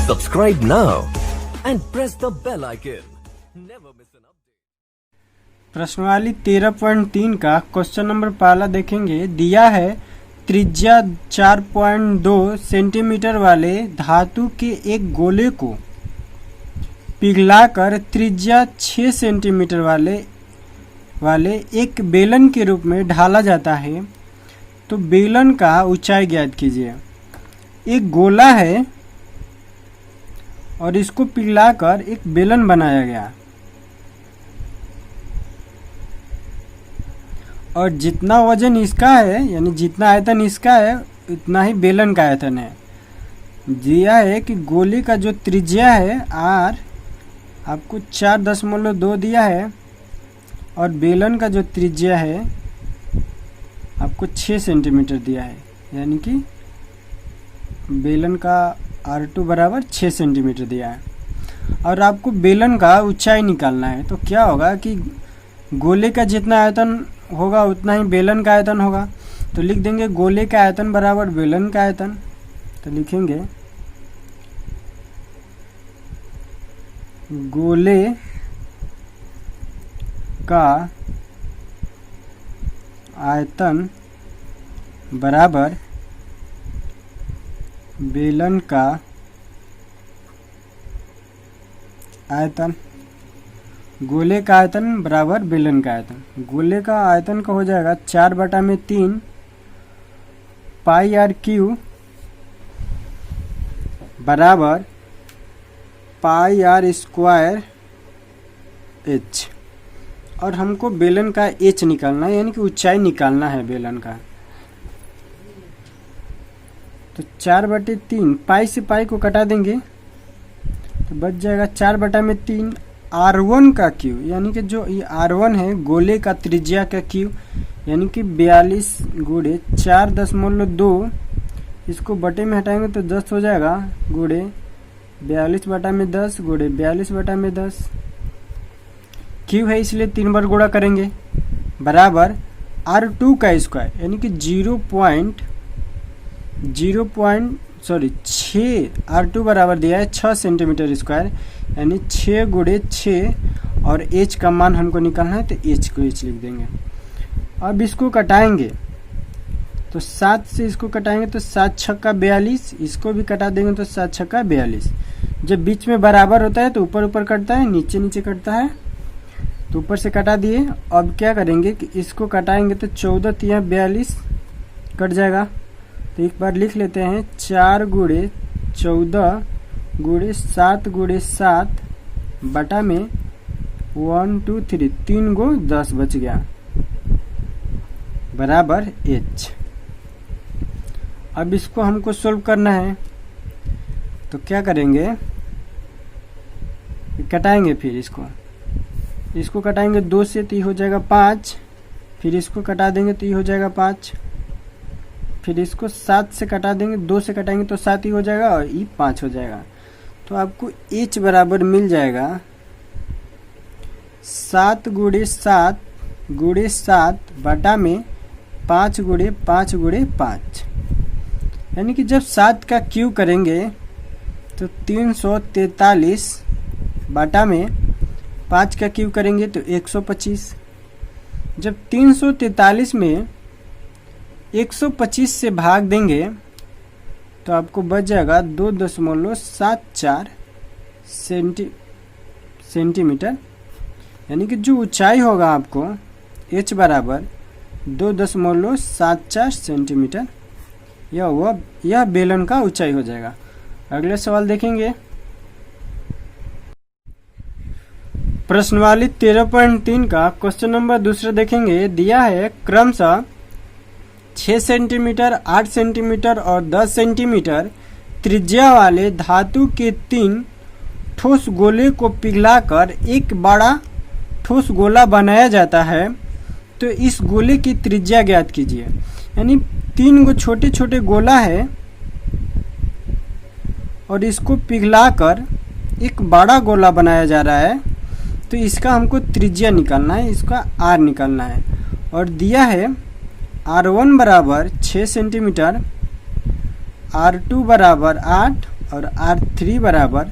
Subscribe now and press the bell icon. Never miss an update. प्रश्नावली 13.3 का question number पहला देखेंगे। दिया है त्रिज्या 4.2 सेंटीमीटर वाले धातु के एक गोले को पिघलाकर त्रिज्या 6 सेंटीमीटर वाले एक बेलन के रूप में ढाला जाता है, तो बेलन का ऊंचाई ज्ञात कीजिए। एक गोला है और इसको पिघलाकर एक बेलन बनाया गया, और जितना वजन इसका है यानी जितना आयतन इसका है उतना ही बेलन का आयतन है। दिया है कि गोले का जो त्रिज्या है r आपको 4.2 दिया है और बेलन का जो त्रिज्या है आपको 6 सेंटीमीटर दिया है, यानी कि बेलन का R2 बराबर 6 सेंटीमीटर दिया है। और आपको बेलन का ऊंचाई निकालना है, तो क्या होगा कि गोले का जितना आयतन होगा उतना ही बेलन का आयतन होगा, तो लिख देंगे गोले का आयतन बराबर बेलन का आयतन। तो लिखेंगे गोले का आयतन बराबर बेलन का आयतन। गोले का आयतन बराबर बेलन का आयतन। गोले का आयतन का हो जाएगा 4/3 पाई आर क्यू बराबर पाई आर स्क्वायर एच। और हमको बेलन का एच निकालना है, यानी कि ऊंचाई निकालना है बेलन का। तो 4/3 पाई से पाई को कटा देंगे तो बच जाएगा 4/3 R1 का क्यू, यानी कि जो ये R1 है गोले का त्रिज्या का क्यू, यानी कि 42 गुणे 4.2, इसको बटे में हटाएंगे तो 10 हो जाएगा, गुणे 42/10 गुणे 42/10। क्यू है इसलिए 3 बार गुणा करेंगे, बराबर R2 का स्क्वायर, यानी कि 6 R2 बराबर दिया है 6 सेंटीमीटर स्क्वायर, यानी 6 गुणे 6, और एच का मान हमको निकालना है तो एच को एच लिख देंगे। अब इसको कटाएंगे तो 7 से इसको कटाएंगे तो 7 छक्का 42, इसको भी कटा देंगे तो 7 छक्का 42। जब बीच में बराबर होता है तो ऊपर ऊपर कटता है, नीचे नीचे कटता है, तो ऊपर से कटा दिए। अब क्या करेंगे कि इसको कटाएंगे तो 14 तिया 42 कट जाएगा। तो एक बार लिख लेते हैं 4 गुणे 14 गुणे 7 गुणे 7 बटा में 1 2 3 3 गो 10 बच गया, बराबर एच। अब इसको हमको सोल्व करना है, तो क्या करेंगे, कटाएंगे। फिर इसको कटाएंगे 2 से तो ये हो जाएगा 5, फिर इसको कटा देंगे तो ये हो जाएगा 5, फिर इसको 7 से कटा देंगे, 2 से कटाएंगे तो 7 ही हो जाएगा और ये 5 हो जाएगा। तो आपको h बराबर मिल जाएगा 7 गुणे 7 गुणे 7 बटा में 5 गुणे 5 गुणे 5, यानी कि जब 7 का क्यू करेंगे तो 343 बटा में 5 का क्यू करेंगे तो 125। जब 343 में 125 से भाग देंगे तो आपको बच जाएगा 2.74 सेंटीमीटर, यानी कि जो ऊंचाई होगा आपको h बराबर 2.74 सेंटीमीटर, यह बेलन का ऊंचाई हो जाएगा। अगले सवाल देखेंगे। प्रश्नावली 13.3 का क्वेश्चन नंबर दूसरा देखेंगे। दिया है क्रमशः 6 सेंटीमीटर 8 सेंटीमीटर और 10 सेंटीमीटर त्रिज्या वाले धातु के 3 ठोस गोले को पिघलाकर एक बड़ा ठोस गोला बनाया जाता है, तो इस गोले की त्रिज्या ज्ञात कीजिए। यानी 3 गो छोटे छोटे गोला है और इसको पिघलाकर एक बड़ा गोला बनाया जा रहा है, तो इसका हमको त्रिज्या निकालना है, इसका R निकालना है। और दिया है R1 बराबर 6 सेंटीमीटर, R2 बराबर 8 और R3 बराबर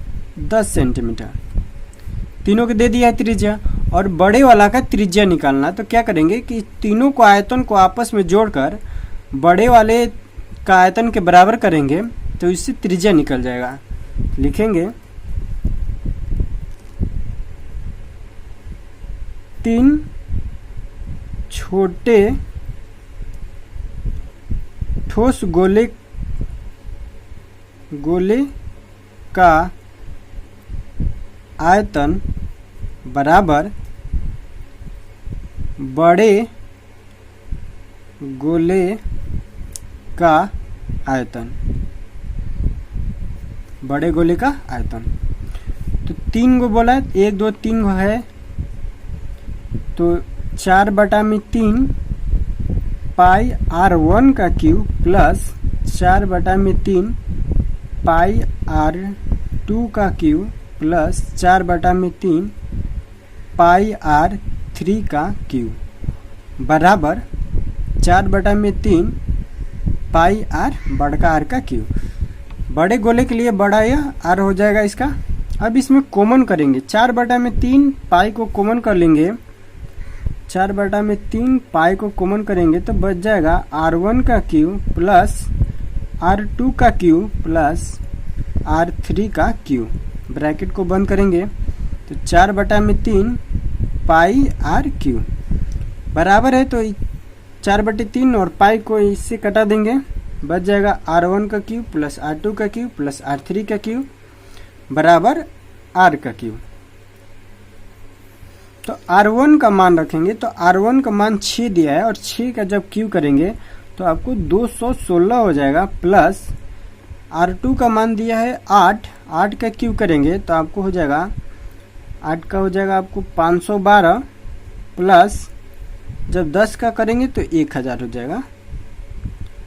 10 सेंटीमीटर। तीनों को दे दिया है त्रिज्या, और बड़े वाला का त्रिज्या निकालना। तो क्या करेंगे कि तीनों को आयतन को आपस में जोड़कर बड़े वाले का आयतन के बराबर करेंगे तो इससे त्रिज्या निकल जाएगा। लिखेंगे 3 छोटे ठोस गोले का आयतन बराबर बड़े गोले का आयतन। बड़े गोले का आयतन तो 3 गो बोला, 1 2 3 गो है, तो 4/3 पाई R1 का क्यूब प्लस 4/3 पाई R2 का क्यूब प्लस 4/3 पाई R3 का क्यूब बराबर 4/3 पाई R बड़का R का क्यूब। बड़े गोले के लिए बड़ा यह R हो जाएगा इसका। अब इसमें कॉमन करेंगे, 4/3 पाई को कॉमन कर लेंगे, 4/3 पाई को कॉमन करेंगे तो बच जाएगा R1 का क्यूब प्लस R2 का क्यूब प्लस R3 का क्यूब। ब्रैकेट को बंद करेंगे तो 4/3 पाई R क्यूब बराबर है, तो 4/3 और पाई को इससे कटा देंगे, बच जाएगा R1 का क्यूब प्लस R2 का क्यूब प्लस R3 का क्यूब बराबर R का क्यूब। तो R1 का मान रखेंगे, तो R1 का मान 6 दिया है और 6 का जब क्यूब करेंगे तो आपको 216 हो जाएगा, प्लस R2 का मान दिया है 8 का क्यूब करेंगे तो आपको हो जाएगा 8 का हो जाएगा आपको 512, प्लस जब 10 का करेंगे तो 1000 हो जाएगा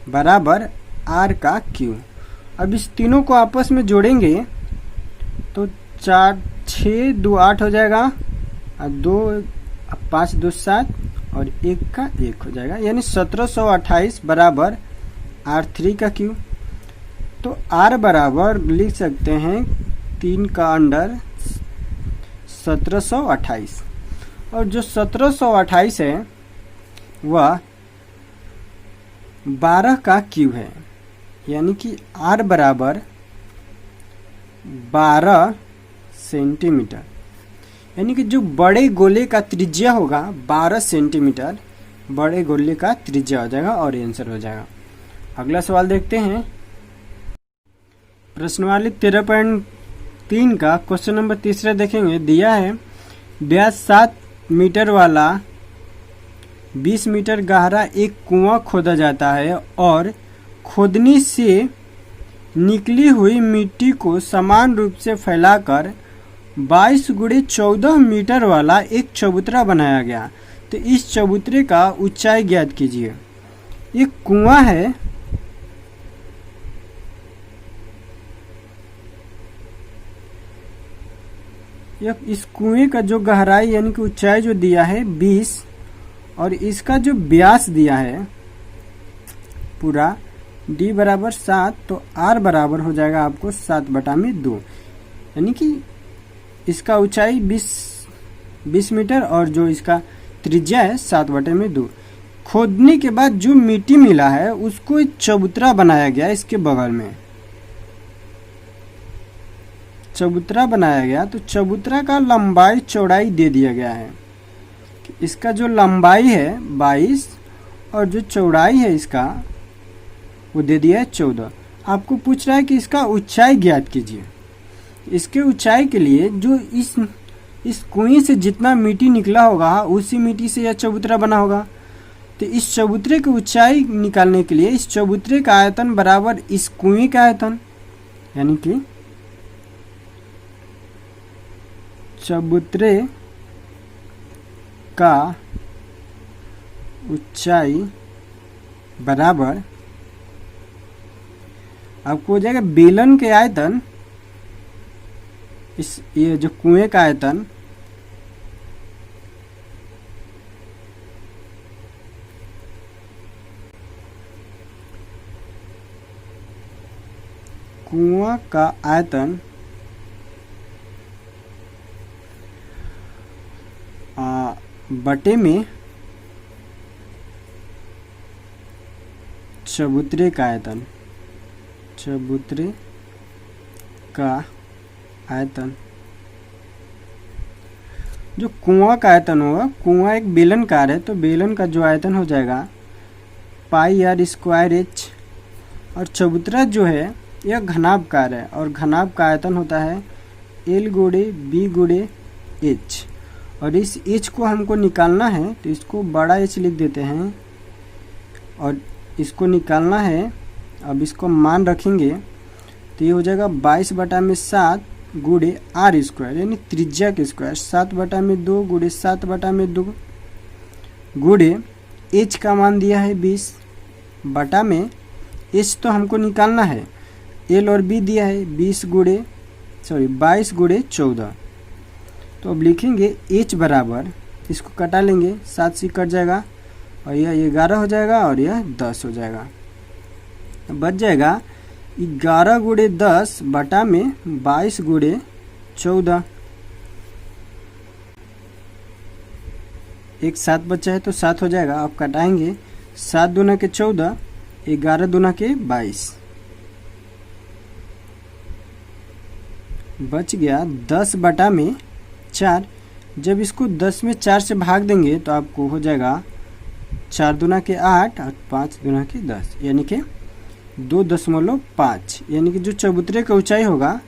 बराबर R का क्यूब। अब इस तीनों को आपस में जोड़ेंगे तो 4 6 2 8 हो जाएगा, और 2 5 2 7 और 1 का 1 हो जाएगा, यानी 1728 बराबर R3 का क्यूब। तो R बराबर लिख सकते हैं 3 का अंडर 1728, और जो 1728 है वह 12 का क्यूब है, यानी कि R बराबर 12 सेंटीमीटर, यानी कि जो बड़े गोले का त्रिज्या होगा 12 सेंटीमीटर बड़े गोले का त्रिज्या हो जाएगा और आंसर हो जाएगा। अगला सवाल देखते हैं। प्रश्नवाली 13.3 का क्वेश्चन नंबर 3 देखेंगे। दिया है व्यास 7 मीटर वाला 20 मीटर गहरा एक कुआं खोदा जाता है और खोदने से निकली हुई मिट्टी को समान रूप से फैलाकर 22 × 14 मीटर वाला एक चबूतरा बनाया गया। तो इस चबूतरे का ऊंचाई ज्ञात कीजिए। एक कुआं है, इस कुएं का जो गहराई यानी कि ऊंचाई जो दिया है 20 और इसका जो व्यास दिया है पूरा d बराबर 7, तो r बराबर हो जाएगा आपको 7/2, यानी कि इसका ऊंचाई 20 मीटर और जो इसका त्रिज्या है 7/2। खोदने के बाद जो मिट्टी मिला है उसको एक चबूतरा बनाया गया, इसके बगल में चबूतरा बनाया गया। तो चबूतरा का लंबाई चौड़ाई दे दिया गया है, इसका जो लंबाई है 22 और जो चौड़ाई है इसका वो दे दिया है 14। आपको पूछ रहा है कि इसका ऊंचाई ज्ञात कीजिए। इसके ऊंचाई के लिए जो इस कुएं से जितना मिट्टी निकला होगा उसी मिट्टी से यह चबूतरा बना होगा। तो इस चबूतरे की ऊंचाई निकालने के लिए इस चबूतरे का आयतन बराबर इस कुएं का आयतन, यानी कि चबूतरे का ऊंचाई बराबर आपको हो जाएगा बेलन के आयतन, इस ये जो कुएं का आयतन कुआं का आयतन बटे में चबूतरे का आयतन, चबूतरे का आयतन। जो कुआं का आयतन होगा, कुआं एक बेलनकार है, तो बेलन का जो आयतन हो जाएगा पाई आर स्क्वायर एच, और चबूतरा जो है यह घनाभकार है और घनाभ का आयतन होता है एल गुणे बी गुणे एच। और इस एच को हमको निकालना है तो इसको बड़ा एच लिख देते हैं और इसको निकालना है। अब इसको मान रखेंगे तो ये हो जाएगा 22/7 गुणे आर स्क्वायर, यानी त्रिज्या के स्क्वायर, 7/2 गुणे 7/2 गुणे एच का मान दिया है 20 बटा में एच तो हमको निकालना है, एल और बी दिया है 22 गुणे 14। तो अब लिखेंगे एच बराबर, इसको कटा लेंगे, 7 से कट जाएगा और यह 11 हो जाएगा और यह 10 हो जाएगा। बच जाएगा 11 गुणे 10 बटा में 22 गुणे 14। एक 7 बचा है तो 7 हो जाएगा। अब कटाएंगे, 7 दूना के 14, 11 दूना के 22, बच गया 10 बटा में 4। जब इसको 10 में 4 से भाग देंगे तो आपको हो जाएगा 4 दूना के 8 और 5 दूना के 10, यानी कि 2.5, यानी कि जो चबूतरे का ऊंचाई होगा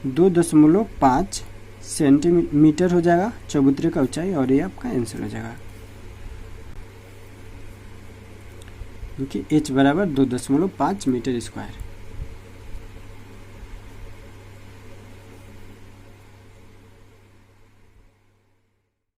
2.5 सेंटीमीटर हो जाएगा चबूतरे का ऊंचाई, और ये आपका आंसर हो जाएगा, क्योंकि h बराबर 2.5 मीटर स्क्वायर।